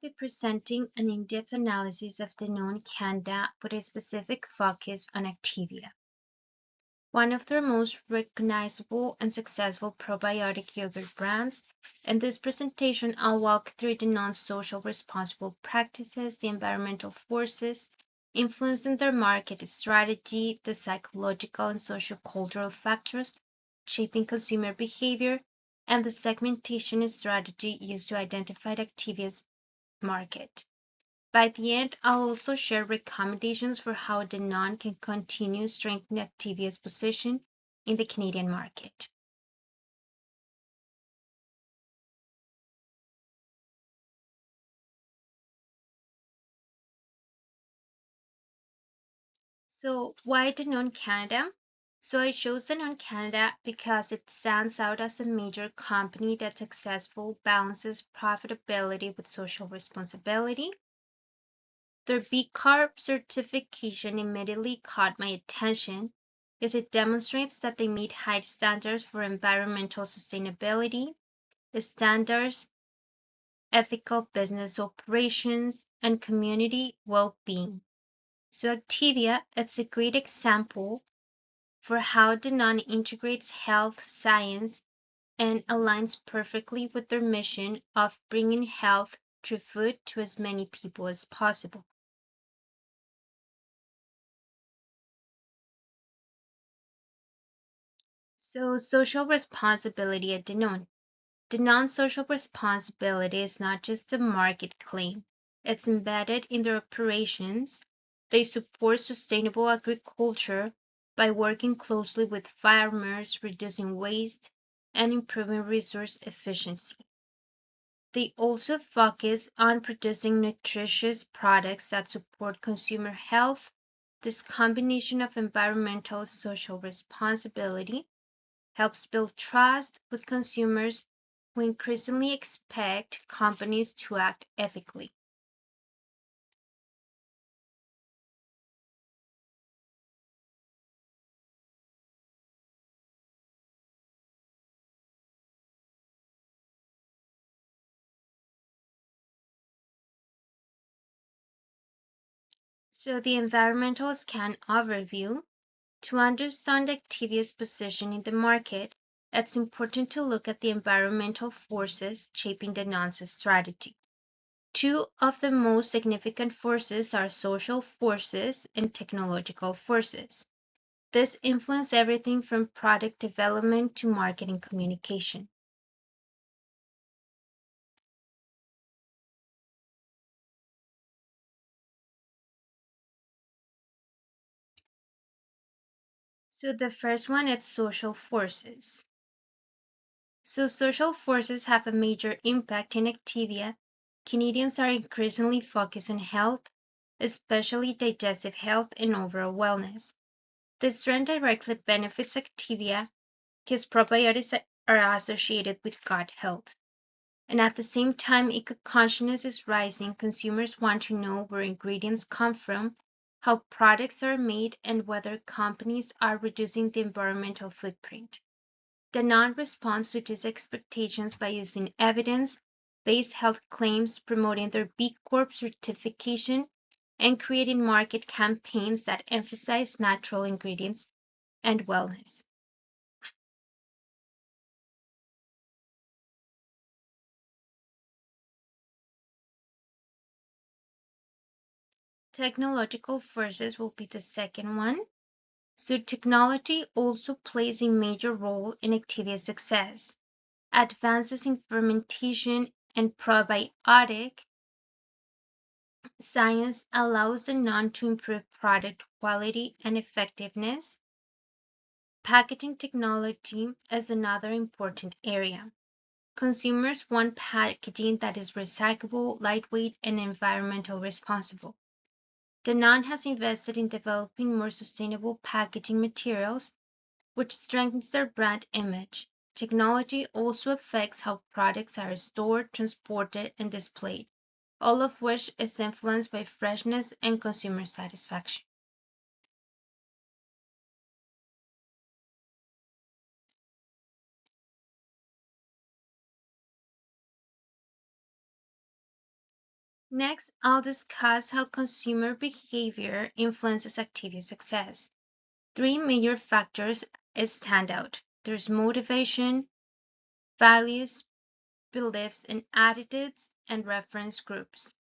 be presenting an in-depth analysis of Danone Canada with a specific focus on Activia, one of their most recognizable and successful probiotic yogurt brands. In this presentation, I'll walk through Danone's social responsible practices, the environmental forces influencing their market strategy, the psychological and social-cultural factors shaping consumer behavior, and the segmentation strategy used to identify Activia's market. By the end, I'll also share recommendations for how Danone can continue strengthening Activia's position in the Canadian market. So, why Danone Canada? So, I chose Danone Canada because it stands out as a major company that successfully balances profitability with social responsibility. Their B Corp certification immediately caught my attention as it demonstrates that they meet high standards for environmental sustainability, standards, ethical business operations, and community well-being. So Activia is a great example for how Danone integrates health science and aligns perfectly with their mission of bringing health through food to as many people as possible. So, social responsibility at Danone. Danone's social responsibility is not just a market claim, it's embedded in their operations. They support sustainable agriculture by working closely with farmers, reducing waste, and improving resource efficiency. They also focus on producing nutritious products that support consumer health. This combination of environmental and social responsibility helps build trust with consumers who increasingly expect companies to act ethically. So, the environmental scan overview. To understand Activia's position in the market, it's important to look at the environmental forces shaping Danone's strategy. Two of the most significant forces are social forces and technological forces. This influence everything from product development to marketing communication. So the first one is social forces. So social forces have a major impact in Activia. Canadians are increasingly focused on health, especially digestive health and overall wellness. This trend directly benefits Activia because probiotics are associated with gut health. And at the same time, eco-consciousness is rising. Consumers want to know where ingredients come from, how products are made, and whether companies are reducing the environmental footprint. Danone responds to these expectations by using evidence-based health claims, promoting their B Corp certification, and creating market campaigns that emphasize natural ingredients and wellness. Technological forces will be the second one. So technology also plays a major role in Activia's success. Advances in fermentation and probiotic science allows Danone to improve product quality and effectiveness. Packaging technology is another important area. Consumers want packaging that is recyclable, lightweight, and environmentally responsible. Danone has invested in developing more sustainable packaging materials, which strengthens their brand image. Technology also affects how products are stored, transported, and displayed, all of which is influenced by freshness and consumer satisfaction. Next, I'll discuss how consumer behavior influences Activia success. Three major factors stand out. There's motivation, values, beliefs, and attitudes, and reference groups.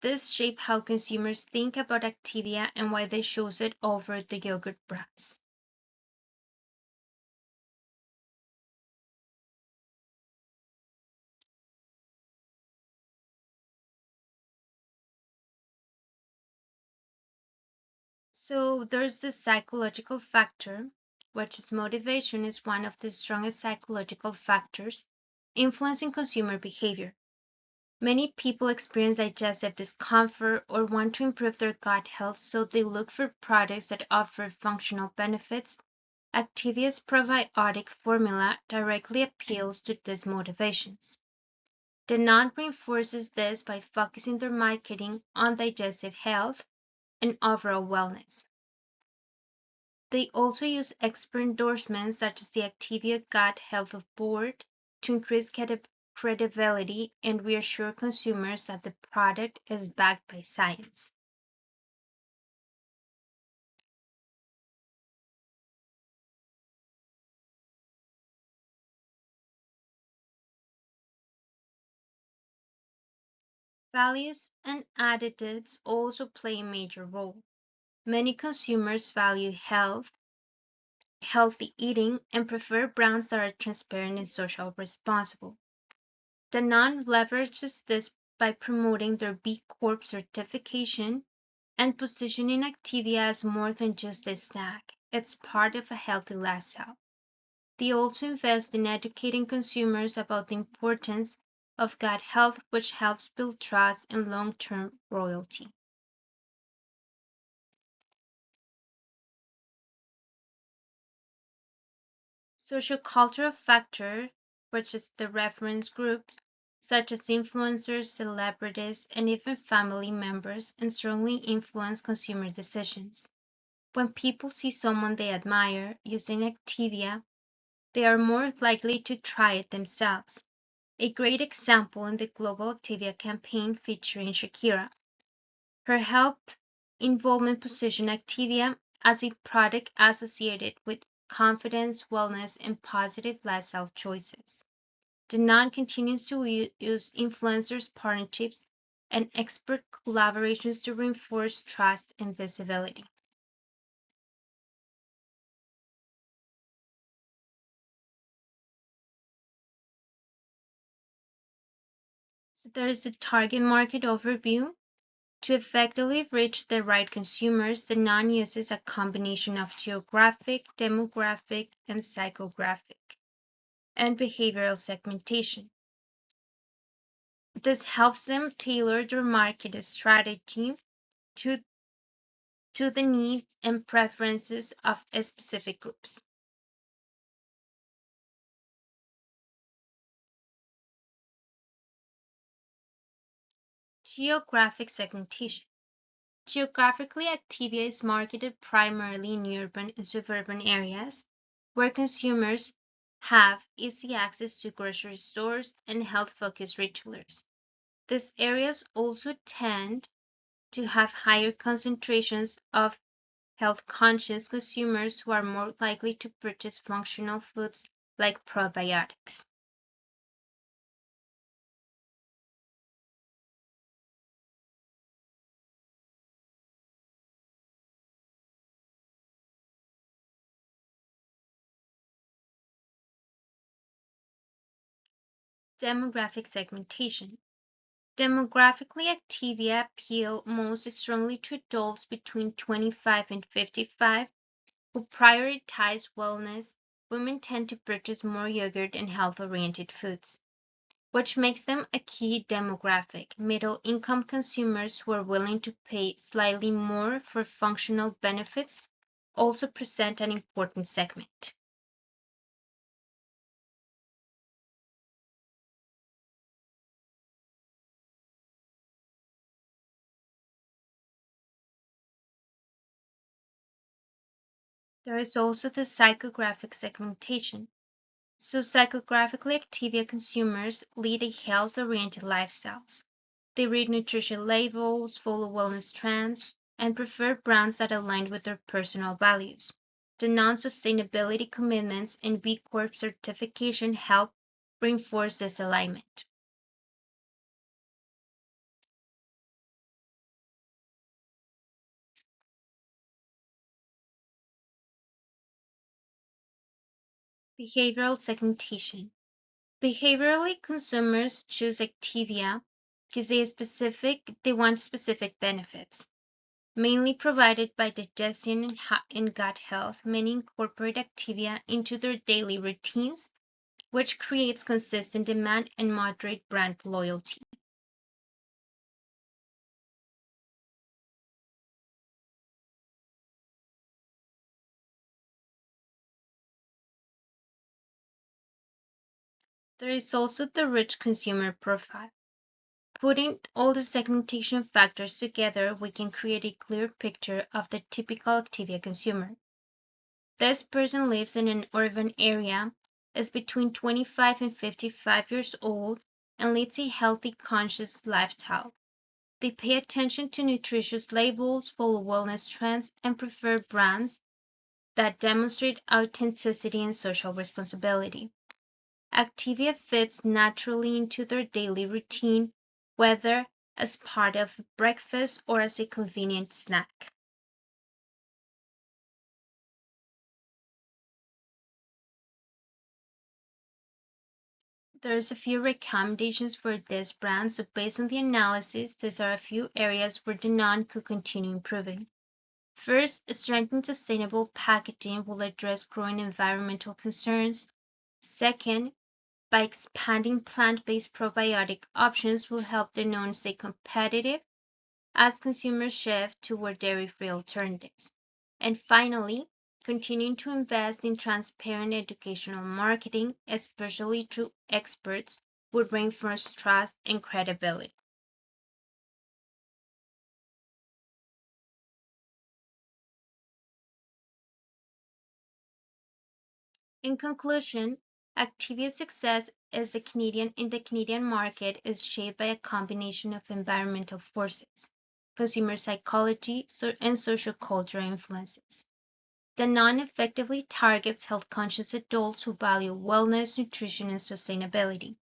This shape how consumers think about Activia and why they choose it over the yogurt brands. So there's the psychological factor, which is motivation is one of the strongest psychological factors influencing consumer behavior. Many people experience digestive discomfort or want to improve their gut health, so they look for products that offer functional benefits. Activia's probiotic formula directly appeals to these motivations. Danone reinforces this by focusing their marketing on digestive health and overall wellness. They also use expert endorsements such as the Activia Gut Health Board to increase credibility and reassure consumers that the product is backed by science. Values and attitudes also play a major role. Many consumers value health, healthy eating, and prefer brands that are transparent and socially responsible. Danone leverages this by promoting their B Corp certification and positioning Activia as more than just a snack. It's part of a healthy lifestyle. They also invest in educating consumers about the importance of gut health, which helps build trust and long-term loyalty. Sociocultural factor, which is the reference groups, such as influencers, celebrities, and even family members, and strongly influence consumer decisions. When people see someone they admire using Activia, they are more likely to try it themselves. A great example in the global Activia campaign featuring Shakira. Her health involvement positioned Activia as a product associated with confidence, wellness, and positive lifestyle choices. Danone continues to use influencers, partnerships, and expert collaborations to reinforce trust and visibility. So there is the target market overview. To effectively reach the right consumers, Danone uses a combination of geographic, demographic, and psychographic and behavioral segmentation. This helps them tailor their market strategy to, to the needs and preferences of specific groups. Geographic segmentation. Geographically, Activia is marketed primarily in urban and suburban areas where consumers have easy access to grocery stores and health-focused retailers. These areas also tend to have higher concentrations of health-conscious consumers who are more likely to purchase functional foods like probiotics. Demographic segmentation. Demographically, Activia appeal most strongly to adults between 25 and 55 who prioritize wellness. Women tend to purchase more yogurt and health-oriented foods, which makes them a key demographic. Middle-income consumers who are willing to pay slightly more for functional benefits also present an important segment. There is also the psychographic segmentation. So psychographically, Activia consumers lead a health-oriented lifestyles. They read nutrition labels, follow wellness trends, and prefer brands that align with their personal values. The non-sustainability commitments and B Corp certification help reinforce this alignment. Behavioral segmentation. Behaviorally, consumers choose Activia because they want specific benefits, mainly provided by digestion and gut health. Many incorporate Activia into their daily routines, which creates consistent demand and moderate brand loyalty. There is also the rich consumer profile. Putting all the segmentation factors together, we can create a clear picture of the typical Activia consumer. This person lives in an urban area, is between 25 and 55 years old, and leads a healthy, conscious lifestyle. They pay attention to nutritious labels, follow wellness trends, and prefer brands that demonstrate authenticity and social responsibility. Activia fits naturally into their daily routine, whether as part of breakfast or as a convenient snack. There's a few recommendations for this brand, so based on the analysis, these are a few areas where Danone could continue improving. First, strengthening sustainable packaging will address growing environmental concerns. Second, by expanding plant-based probiotic options will help Danone stay competitive as consumers shift toward dairy-free alternatives. And finally, continuing to invest in transparent educational marketing, especially through experts, would reinforce trust and credibility. In conclusion, Activia's success as in the Canadian market is shaped by a combination of environmental forces, consumer psychology, and social cultural influences. Danone effectively targets health-conscious adults who value wellness, nutrition, and sustainability.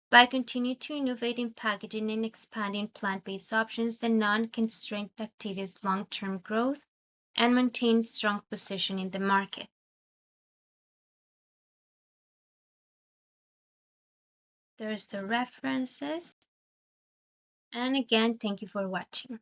By continuing to innovate in packaging and expanding plant-based options, Danone can strengthen Activia's long-term growth and maintain strong position in the market. There's the references. And again, thank you for watching.